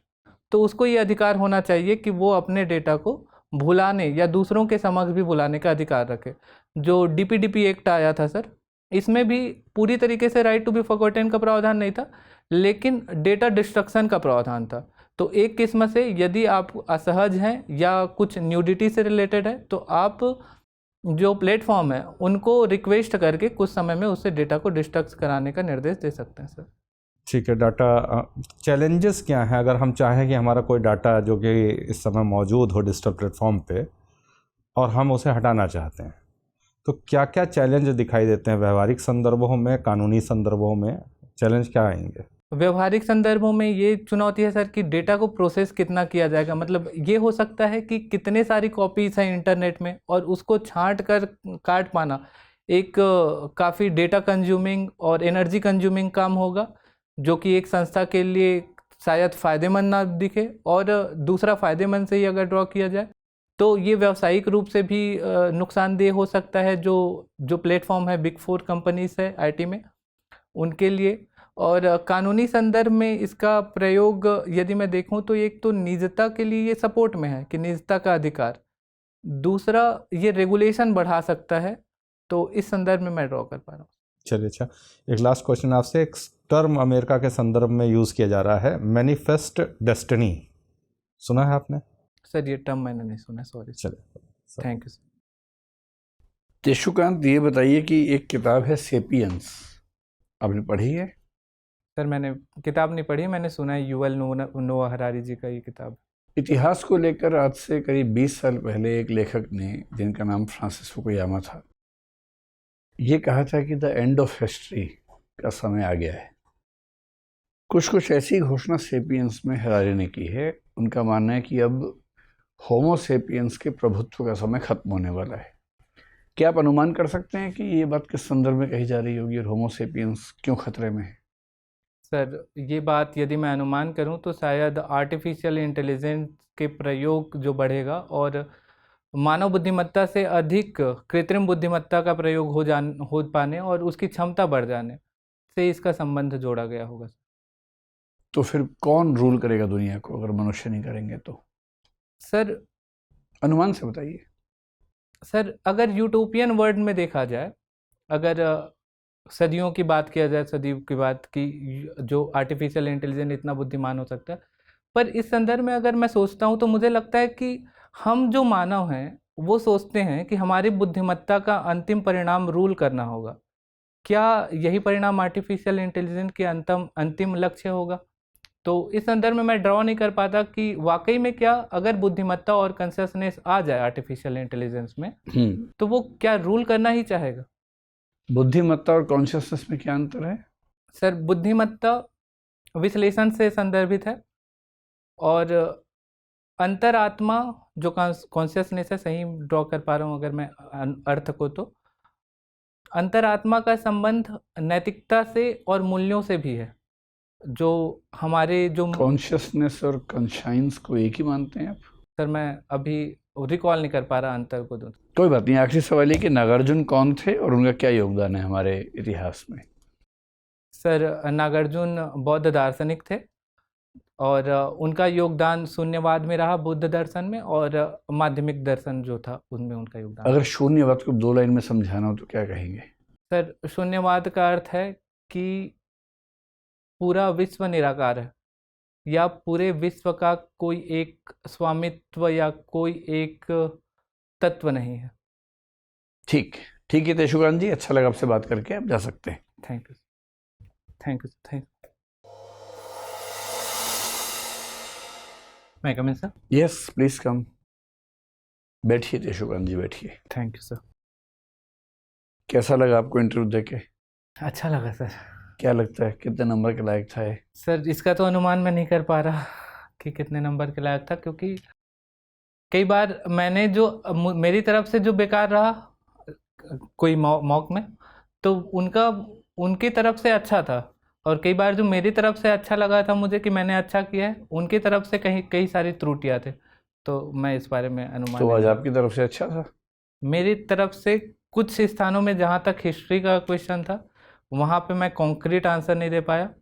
तो उसको ये अधिकार होना चाहिए कि वो अपने डेटा को भुलाने या दूसरों के समक्ष भी भुलाने का अधिकार रखे। जो DPDP एक्ट आया था सर, इसमें भी पूरी तरीके से राइट टू बी फॉरगॉटन का प्रावधान नहीं था, लेकिन डेटा डिस्ट्रक्शन का प्रावधान था। तो एक किस्म से यदि आप असहज हैं या कुछ न्यूडिटी से रिलेटेड है, तो आप जो प्लेटफॉर्म है उनको रिक्वेस्ट करके कुछ समय में उससे डेटा को डिस्ट्रक्ट कराने का निर्देश दे सकते हैं सर। ठीक है, डाटा चैलेंजेस क्या हैं अगर हम चाहें कि हमारा कोई डाटा जो कि इस समय मौजूद हो डिजिटल प्लेटफॉर्म पे और हम उसे हटाना चाहते हैं, तो क्या क्या चैलेंज दिखाई देते हैं व्यवहारिक संदर्भों में, कानूनी संदर्भों में चैलेंज क्या आएंगे? व्यवहारिक संदर्भों में ये चुनौती है सर कि डेटा को प्रोसेस कितना किया जाएगा। मतलब ये हो सकता है कि कितने सारी कॉपीज हैं इंटरनेट में और उसको छांट कर काट पाना एक काफ़ी डेटा कंज्यूमिंग और एनर्जी कंज्यूमिंग काम होगा, जो कि एक संस्था के लिए शायद फ़ायदेमंद ना दिखे। और दूसरा, फ़ायदेमंद से ही अगर ड्रॉ किया जाए तो ये व्यावसायिक रूप से भी नुकसानदेह हो सकता है, जो प्लेटफॉर्म है बिग 4 कंपनीज है IT में, उनके लिए। और कानूनी संदर्भ में इसका प्रयोग यदि मैं देखूं तो एक तो निजता के लिए ये सपोर्ट में है कि निजता का अधिकार, दूसरा ये रेगुलेशन बढ़ा सकता है, तो इस संदर्भ में मैं ड्रॉ कर पा रहा हूँ। चलिए, अच्छा एक लास्ट क्वेश्चन आपसे। एक टर्म अमेरिका के संदर्भ में यूज़ किया जा रहा है, मैनिफेस्ट डेस्टिनी, सुना है आपने? सर ये टर्म मैंने नहीं सुना, सॉरी। चलिए, थैंक यू सर। तेशुकांत, ये बताइए कि एक किताब है सेपियंस, आपने पढ़ी है? सर मैंने किताब नहीं पढ़ी, मैंने सुना है युवल नोआ हरारी जी का ये किताब। इतिहास को लेकर आज से करीब 20 साल पहले एक लेखक ने, जिनका नाम फ्रांसिस फुकुयामा था, ये कहा था कि द एंड ऑफ हिस्ट्री का समय आ गया है। कुछ ऐसी घोषणा सेपियंस में हरारी ने की है। उनका मानना है कि अब होमो सेपियंस के प्रभुत्व का समय खत्म होने वाला है। क्या आप अनुमान कर सकते हैं कि ये बात किस संदर्भ में कही जा रही होगी और होमो सेपियंस क्यों खतरे में है? सर ये बात यदि मैं अनुमान करूं तो शायद आर्टिफिशियल इंटेलिजेंस के प्रयोग जो बढ़ेगा और मानव बुद्धिमत्ता से अधिक कृत्रिम बुद्धिमत्ता का प्रयोग हो पाने और उसकी क्षमता बढ़ जाने से इसका संबंध जोड़ा गया होगा। तो फिर कौन रूल करेगा दुनिया को अगर मनुष्य नहीं करेंगे तो? सर अनुमान से बताइए। सर अगर यूटोपियन वर्ल्ड में देखा जाए, अगर सदियों की बात किया जाए, सदियों की बात की जो आर्टिफिशियल इंटेलिजेंस इतना बुद्धिमान हो सकता है, पर इस संदर्भ में अगर मैं सोचता हूँ तो मुझे लगता है कि हम जो मानव हैं वो सोचते हैं कि हमारी बुद्धिमत्ता का अंतिम परिणाम रूल करना होगा। क्या यही परिणाम आर्टिफिशियल इंटेलिजेंस के अंतिम लक्ष्य होगा? तो इस संदर्भ में मैं ड्रॉ नहीं कर पाता कि वाकई में क्या अगर बुद्धिमत्ता और कॉन्शियसनेस आ जाए आर्टिफिशियल इंटेलिजेंस में तो वो क्या रूल करना ही चाहेगा। बुद्धिमत्ता और कॉन्शियसनेस में क्या अंतर है? सर बुद्धिमत्ता विश्लेषण से संदर्भित है और अंतरात्मा जो कॉन्शियसनेस है, सही ड्रॉ कर पा रहा हूँ अगर मैं अर्थ को, तो अंतरात्मा का संबंध नैतिकता से और मूल्यों से भी है। जो हमारे जो कॉन्शियसनेस और कॉन्शाइंस को एक ही मानते हैं आप? सर मैं अभी रिकॉल नहीं कर पा रहा अंतर को दो। कोई बात नहीं, आखिरी सवाल ये कि नागार्जुन कौन थे और उनका क्या योगदान है हमारे इतिहास में? सर नागार्जुन बौद्ध दार्शनिक थे और उनका योगदान शून्यवाद में रहा, बुद्ध दर्शन में, और माध्यमिक दर्शन जो था उनमें उनका योगदान। अगर शून्यवाद को 2 लाइन में समझाना हो तो क्या कहेंगे? सर शून्यवाद का अर्थ है कि पूरा विश्व निराकार है, या पूरे विश्व का कोई एक स्वामित्व या कोई एक तत्व नहीं है। ठीक है तेशुकांत जी, अच्छा लगा आपसे बात करके, आप जा सकते हैं। Thank you thank you thank मैं come in sir? Yes please कम। बैठिए तेशुकांत जी, बैठिए। Thank you sir. कैसा लगा आपको इंटरव्यू देके? अच्छा लगा सर। क्या लगता है कितने नंबर के लायक था ये? सर इसका तो अनुमान मैं नहीं कर पा रहा कि कितने नंबर के लायक था, क्योंकि कई बार मैंने जो मेरी तरफ से जो बेकार रहा कोई मॉक में, तो उनकी तरफ से अच्छा था, और कई बार जो मेरी तरफ से अच्छा लगा था मुझे कि मैंने अच्छा किया है, उनकी तरफ से कई सारी त्रुटियां थे। तो मैं इस बारे में अनुमान तो आज नहीं- आपकी तरफ से अच्छा था? मेरी तरफ से कुछ स्थानों में जहाँ तक हिस्ट्री का क्वेश्चन था वहाँ पे मैं कॉन्क्रीट आंसर नहीं दे पाया,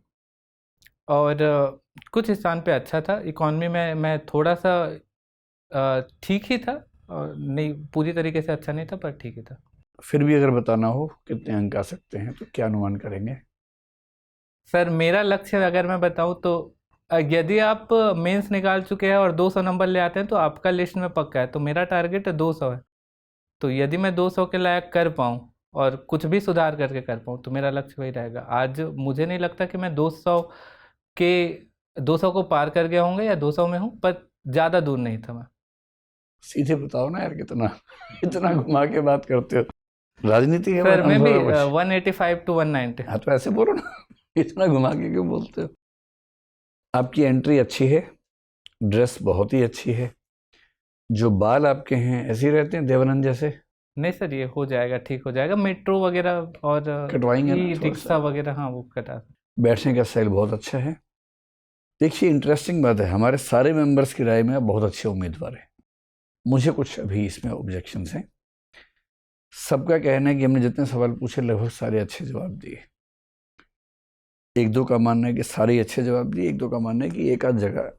और कुछ स्थान पे अच्छा था। इकॉनमी में मैं थोड़ा सा ठीक ही था, और नहीं पूरी तरीके से अच्छा नहीं था, पर ठीक ही था। फिर भी अगर बताना हो कितने अंक आ सकते हैं तो क्या अनुमान करेंगे? सर मेरा लक्ष्य अगर मैं बताऊं तो यदि आप मेंस निकाल चुके हैं और 200 नंबर ले आते हैं तो आपका लिस्ट में पक्का है, तो मेरा टारगेट 200 है। तो यदि मैं 200 के लायक कर पाऊँ और कुछ भी सुधार करके कर पाऊँ तो मेरा लक्ष्य वही रहेगा। आज मुझे नहीं लगता कि मैं 200 को पार कर गया होंगे या 200 में हूँ, पर ज़्यादा दूर नहीं था मैं। सीधे बताओ ना यार, कितना इतना घुमा के बात करते हो। राजनीति है सर मैं भी सारा कुछ। 185 to 190। हाँ तो ऐसे बोलो ना, इतना घुमा के क्यों बोलते हो? आपकी एंट्री अच्छी है, ड्रेस बहुत ही अच्छी है, जो बाल आपके हैं ऐसे ही रहते हैं देवानंद जैसे? नहीं सर ये हो जाएगा, ठीक हो जाएगा। मेट्रो वगैरह और कटवाएंगे ना थोड़ा रिक्शा सा? वगैरह, हाँ वो कटा। बैठने का स्टाइल बहुत अच्छा है। देखिए इंटरेस्टिंग बात है, हमारे सारे मेंबर्स की राय में आप बहुत अच्छे उम्मीदवार हैं। मुझे कुछ अभी इसमें ऑब्जेक्शंस हैं। सबका कहना है कि हमने जितने सवाल पूछे लगभग सारे अच्छे जवाब दिए। एक दो का मानना है कि सारे ही अच्छे जवाब दिए, एक दो का मानना है कि एक आध जगह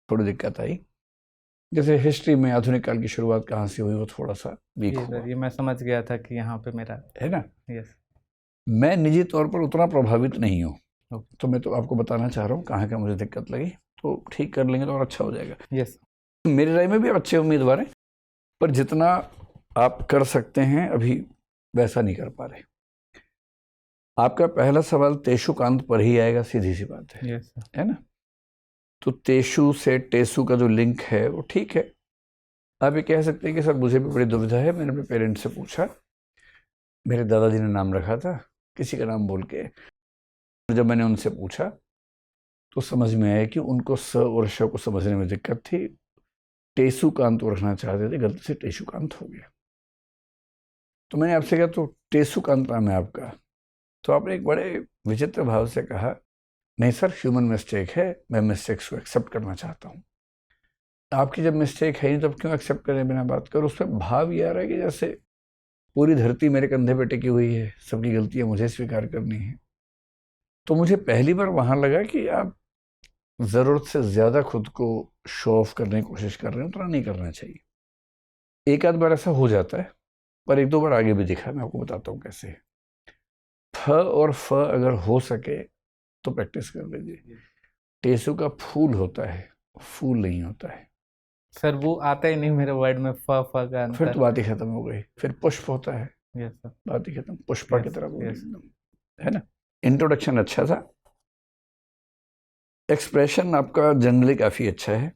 थोड़ी दिक्कत आई। जैसे हिस्ट्री में आधुनिक काल की शुरुआत कहाँ से हुई वो थोड़ा सा वीक ये हुआ, सर ये मैं समझ गया था कि यहाँ पे मेरा। है ना? यस। मैं निजी तौर पर उतना प्रभावित नहीं हूँ, ओके। तो मैं तो आपको बताना चाह रहा हूँ कहाँ का मुझे दिक्कत लगी, तो ठीक कर लेंगे तो और अच्छा हो जाएगा। यस। मेरी राय में भी आप अच्छे उम्मीदवार हैं, पर जितना आप कर सकते हैं अभी वैसा नहीं कर पा रहे। आपका पहला सवाल तेशुकांत पर ही आएगा, सीधी सी बात है, यस सर। है ना? तो तेशु से टेसु का जो लिंक है वो ठीक है। आप ये कह सकते हैं कि सर मुझे भी बड़ी दुविधा है, मैंने अपने पेरेंट्स से पूछा, मेरे दादाजी ने नाम रखा था किसी का नाम बोल के, जब मैंने उनसे पूछा तो समझ में आया कि उनको स और श को समझने में दिक्कत थी। टेसुकांत रखना चाहते थे, गलती से टेशुकांत हो गया। तो मैंने आपसे कहा तो टेसुकांत नाम है आपका, तो आपने एक बड़े विचित्र भाव से कहा नहीं सर ह्यूमन मिस्टेक है, मैं मिस्टेक्स को एक्सेप्ट करना चाहता हूँ। आपकी जब मिस्टेक है नहीं तब क्यों एक्सेप्ट करें बिना बात कर? उसमें भाव ये आ रहा है कि जैसे पूरी धरती मेरे कंधे पे टिकी हुई है, सबकी गलतियां मुझे स्वीकार करनी है। तो मुझे पहली बार वहां लगा कि आप ज़रूरत से ज़्यादा खुद को शो ऑफ करने की कोशिश कर रहे हैं, उतना नहीं करना चाहिए। एक आध बार ऐसा हो जाता है, पर एक दो बार आगे भी दिखा, मैं आपको बताता हूँ कैसे। फ और फ अगर हो सके तो प्रैक्टिस कर लीजिए। टेसु का फूल होता है, फूल नहीं होता है। सर वो आता ही नहीं मेरे वर्ड में, फ का फिर अंतर। तो बात ही खत्म हो गई। फिर पुष्प होता है, यस सर। बात ही खत्म। पुष्पा की Yes, तरह बोले yes. एकदम, है ना? इंट्रोडक्शन अच्छा था, एक्सप्रेशन आपका जनरली काफ़ी अच्छा है।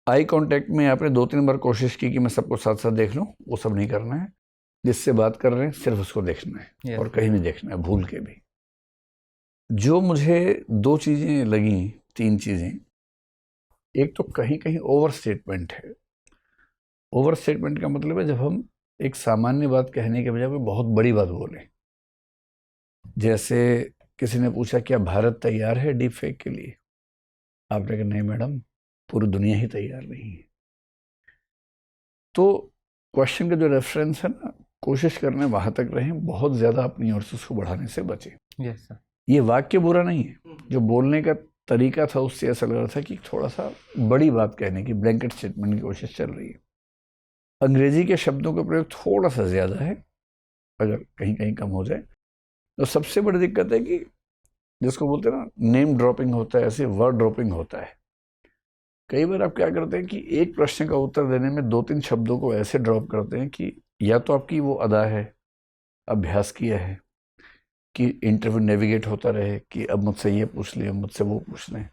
आई कांटेक्ट में आपने 2-3 बार कोशिश की कि मैं सबको साथ साथ देख लूं, वो सब नहीं करना है। जिससे बात कर रहे हैं सिर्फ उसको देखना है, Yes. और कहीं नहीं देखना है भूल के भी। जो मुझे 2 चीज़ें लगी, 3 चीज़ें, एक तो कहीं कहीं ओवर स्टेटमेंट है। ओवर स्टेटमेंट का मतलब है जब हम एक सामान्य बात कहने के बजाय कोई बहुत बड़ी बात बोलें। जैसे किसी ने पूछा क्या भारत तैयार है डीप फेक के लिए? आपने कहा नहीं मैडम, पूरी दुनिया ही तैयार नहीं है। तो क्वेश्चन का जो रेफरेंस है ना, कोशिश करने वहां तक रहें, बहुत ज़्यादा अपनी ओर से उसको बढ़ाने से बचें। Yes sir. ये वाक्य बुरा नहीं है, जो बोलने का तरीका था उससे ऐसा लग रहा था कि थोड़ा सा बड़ी बात कहने की, ब्लैंकेट स्टेटमेंट की कोशिश चल रही है। अंग्रेजी के शब्दों का प्रयोग थोड़ा सा ज़्यादा है, अगर कहीं कहीं कम हो जाए तो। सबसे बड़ी दिक्कत है कि जिसको बोलते हैं ना नेम ड्रॉपिंग होता है, ऐसे वर्ड ड्रॉपिंग होता है। कई बार आप क्या करते हैं कि एक प्रश्न का उत्तर देने में 2-3 शब्दों को ऐसे ड्रॉप करते हैं कि या तो आपकी वो अदा है, अभ्यास किया है कि इंटरव्यू नेविगेट होता रहे कि अब मुझसे ये पूछ लें, मुझसे वो पूछ लें,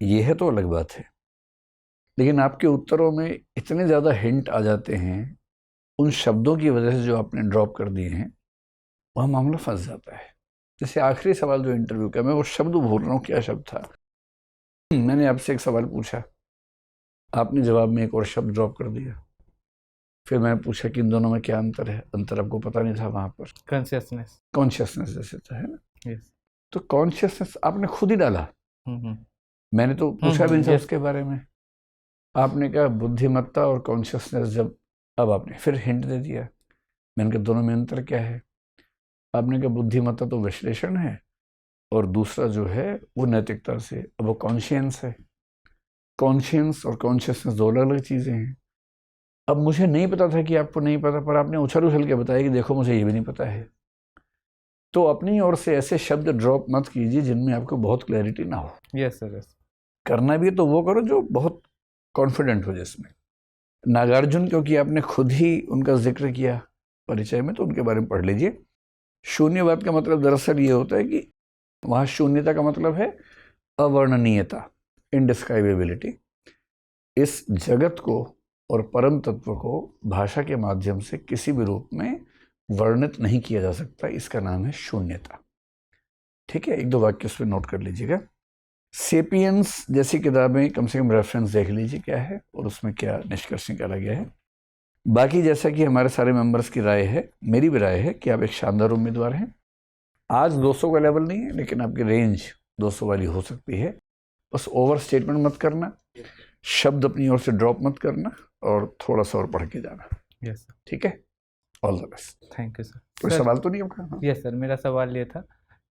ये है तो अलग बात है। लेकिन आपके उत्तरों में इतने ज़्यादा हिंट आ जाते हैं उन शब्दों की वजह से जो आपने ड्रॉप कर दिए हैं, वह मामला फंस जाता है। जैसे आखिरी सवाल जो इंटरव्यू का, मैं वो शब्द भूल रहा हूँ क्या शब्द था। मैंने आपसे एक सवाल पूछा, आपने जवाब में एक और शब्द ड्रॉप कर दिया। फिर मैंने पूछा कि इन दोनों में क्या अंतर है, अंतर आपको पता नहीं था वहाँ पर। कॉन्शियसनेस जैसे था, है ना। यस। तो कॉन्शियसनेस आपने खुद ही डाला, मैंने तो पूछा भी नहीं था उसके बारे में। आपने कहा बुद्धिमत्ता और कॉन्शियसनेस, जब अब आपने फिर हिंट दे दिया। मैंने कहा दोनों में अंतर क्या है? आपने कहा बुद्धिमत्ता तो विश्लेषण है और दूसरा जो है वो नैतिकता से, अब वो कॉन्शियंस है। कॉन्शियंस और कॉन्शियसनेस दो अलग अलग चीज़ें हैं। अब मुझे नहीं पता था कि आपको नहीं पता, पर आपने उछल उछल के बताया कि देखो मुझे ये भी नहीं पता है। तो अपनी ओर से ऐसे शब्द ड्रॉप मत कीजिए जिनमें आपको बहुत क्लैरिटी ना हो। Yes sir, yes. करना भी तो वो करो जो बहुत कॉन्फिडेंट हो जिसमें। नागार्जुन, क्योंकि आपने खुद ही उनका जिक्र किया परिचय में, तो उनके बारे में पढ़ लीजिए। शून्यवाद का मतलब दरअसल ये होता है कि वहाँ शून्यता का मतलब है अवर्णनीयता, इनडिस्क्राइबेबिलिटी। इस जगत को और परम तत्व को भाषा के माध्यम से किसी भी रूप में वर्णित नहीं किया जा सकता, इसका नाम है शून्यता। ठीक है, एक दो वाक्य उस पर नोट कर लीजिएगा। सेपियंस जैसी किताबें कम से कम रेफरेंस देख लीजिए क्या है और उसमें क्या निष्कर्ष निकाला गया है। बाकी जैसा कि हमारे सारे मेंबर्स की राय है, मेरी भी राय है कि आप एक शानदार उम्मीदवार हैं। आज 200 का लेवल नहीं है, लेकिन आपकी रेंज 200 वाली हो सकती है। बस ओवर स्टेटमेंट मत करना, शब्द अपनी ओर से ड्रॉप मत करना और थोड़ा सा और पढ़ के जाना। Yes sir. ठीक है, all the best. Thank you sir. कोई सवाल तो नहीं आपका? हाँ। यस सर, मेरा सवाल ये था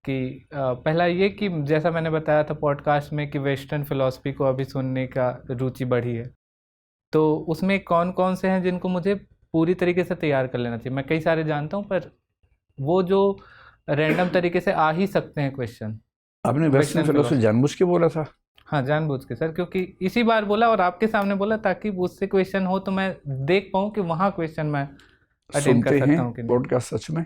कि पहला ये कि जैसा मैंने बताया था पॉडकास्ट में कि वेस्टर्न फिलॉसफी को अभी सुनने का रुचि बढ़ी है, तो उसमें कौन कौन से हैं जिनको मुझे पूरी तरीके से तैयार कर लेना चाहिए? मैं कई सारे जानता हूँ, पर वो जो रैंडम तरीके से आ ही सकते हैं क्वेश्चन। आपने वेस्टर्न फिलॉसफी जानबूझ के बोला था? हाँ, जानबूझ के सर, क्योंकि इसी बार बोला और आपके सामने बोला ताकि उससे क्वेश्चन हो तो मैं देख पाऊँ कि वहाँ क्वेश्चन मैं अटेंड कर सकता हूँ कि नहीं। पॉडकास्ट सच में?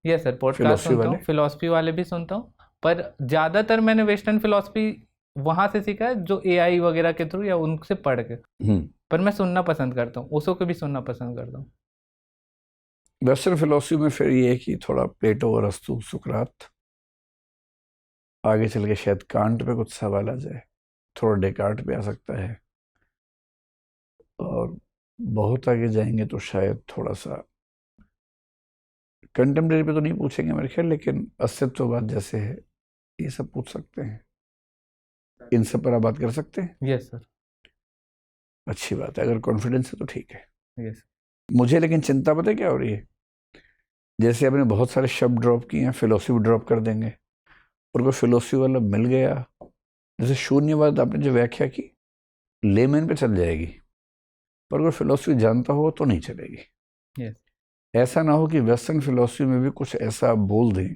यस सर, पॉडकास्ट सुनता हूँ, फिलॉसफी वाले भी सुनता हूँ, पर ज़्यादातर मैंने वेस्टर्न फिलॉसफी वहाँ से सीखा है जो AI वगैरह के थ्रू या उनसे पढ़ के। पर मैं सुनना पसंद करता हूँ, उसको को भी सुनना पसंद करता हूँ। वेस्टर्न फिलॉसफी में फिर ये है कि थोड़ा प्लेटो और अरस्तु, सुकरात, आगे चल के शायद कांट पे कुछ सवाल आ जाए, थोड़ा डेकार्ट पे आ सकता है, और बहुत आगे जाएंगे तो शायद थोड़ा सा कंटेम्प्रेरी पे तो नहीं पूछेंगे मेरे ख्याल, लेकिन अस्तित्ववाद जैसे है ये सब पूछ सकते हैं। इन सब पर आप बात कर सकते हैं? Yes sir. अच्छी बात है, अगर कॉन्फिडेंस है तो ठीक है। यस। मुझे लेकिन चिंता पता है क्या हो रही है? जैसे आपने बहुत सारे शब्द ड्रॉप किए हैं, फिलोसफी ड्रॉप कर देंगे और कोई फिलोसफी वाला मिल गया, जैसे शून्यवाद आपने जो व्याख्या की लेमैन पे चल जाएगी, पर कोई फिलोसफी जानता हो तो नहीं चलेगी। यस। ऐसा ना हो कि वेस्टर्न फिलोसफी में भी कुछ ऐसा बोल दें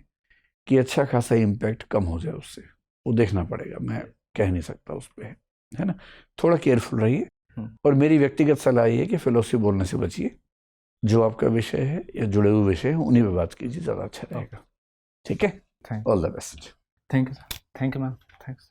कि अच्छा खासा इम्पैक्ट कम हो जाए उससे, वो देखना पड़ेगा, मैं कह नहीं सकता उस पर, है ना। थोड़ा केयरफुल रहिए, और मेरी व्यक्तिगत सलाह ये है कि फिलोसफी बोलने से बचिए। जो आपका विषय है या जुड़े हुए विषय हैं उन्हीं पे बात कीजिए, ज़्यादा अच्छा रहेगा। ठीक है, all the best. Thank you sir. Thank you ma'am. Thanks.